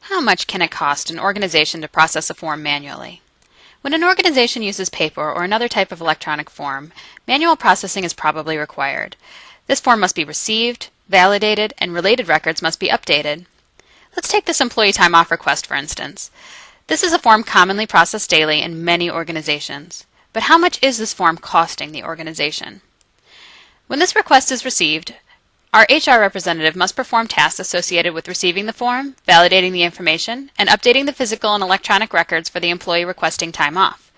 How much can it cost an organization to process a form manually? When an organization uses paper or another type of electronic form, manual processing is probably required. This form must be received, validated, and related records must be updated. Let's take this employee time off request for instance. This is a form commonly processed daily in many organizations. But how much is this form costing the organization? When this request is received, our HR representative must perform tasks associated with receiving the form, validating the information, and updating the physical and electronic records for the employee requesting time off.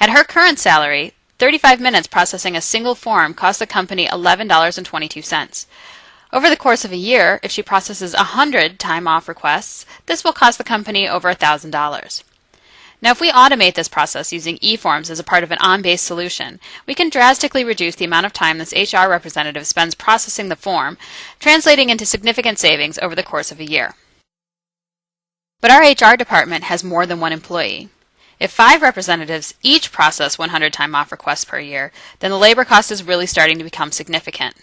At her current salary, 35 minutes processing a single form costs the company $11.22. Over the course of a year, if she processes 100 time off requests, this will cost the company over $1,000. Now, if we automate this process using eForms as a part of an OnBase solution, we can drastically reduce the amount of time this HR representative spends processing the form, translating into significant savings over the course of a year. But our HR department has more than one employee. If 5 representatives each process 100 time off requests per year, then the labor cost is really starting to become significant.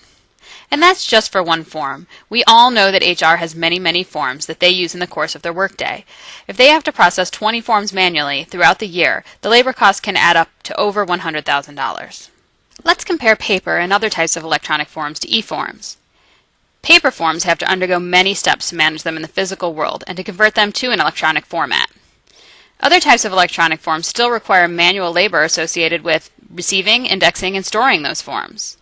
And that's just for one form. We all know that HR has many forms that they use in the course of their workday. If they have to process 20 forms manually throughout the year, the labor cost can add up to over $100,000. Let's compare paper and other types of electronic forms to eForms. Paper forms have to undergo many steps to manage them in the physical world and to convert them to an electronic format. Other types of electronic forms still require manual labor associated with receiving, indexing, and storing those forms.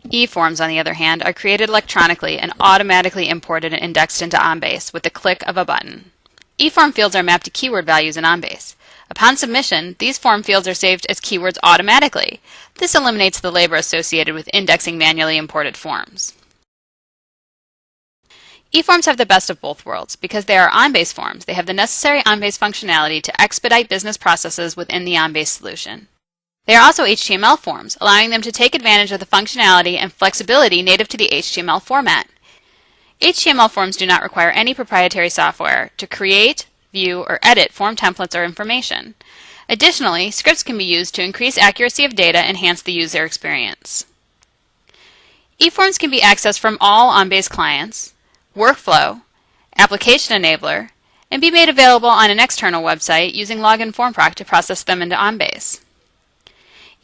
eForms, on the other hand, are created electronically and automatically imported and indexed into OnBase with the click of a button. eForm fields are mapped to keyword values in OnBase. Upon submission, these form fields are saved as keywords automatically. This eliminates the labor associated with indexing manually imported forms. eForms have the best of both worlds. Because they are OnBase forms, they have the necessary OnBase functionality to expedite business processes within the OnBase solution. They are also HTML forms, allowing them to take advantage of the functionality and flexibility native to the HTML format. HTML forms do not require any proprietary software to create, view, or edit form templates or information. Additionally, scripts can be used to increase accuracy of data and enhance the user experience. eForms can be accessed from all OnBase clients, Workflow, Application Enabler, and be made available on an external website using Login FormProc to process them into OnBase.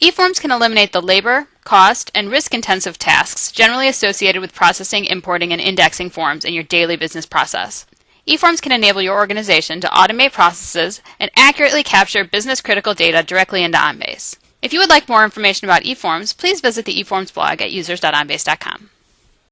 eForms can eliminate the labor, cost, and risk-intensive tasks generally associated with processing, importing, and indexing forms in your daily business process. eForms can enable your organization to automate processes and accurately capture business-critical data directly into OnBase. If you would like more information about eForms, please visit the eForms blog at users.onbase.com.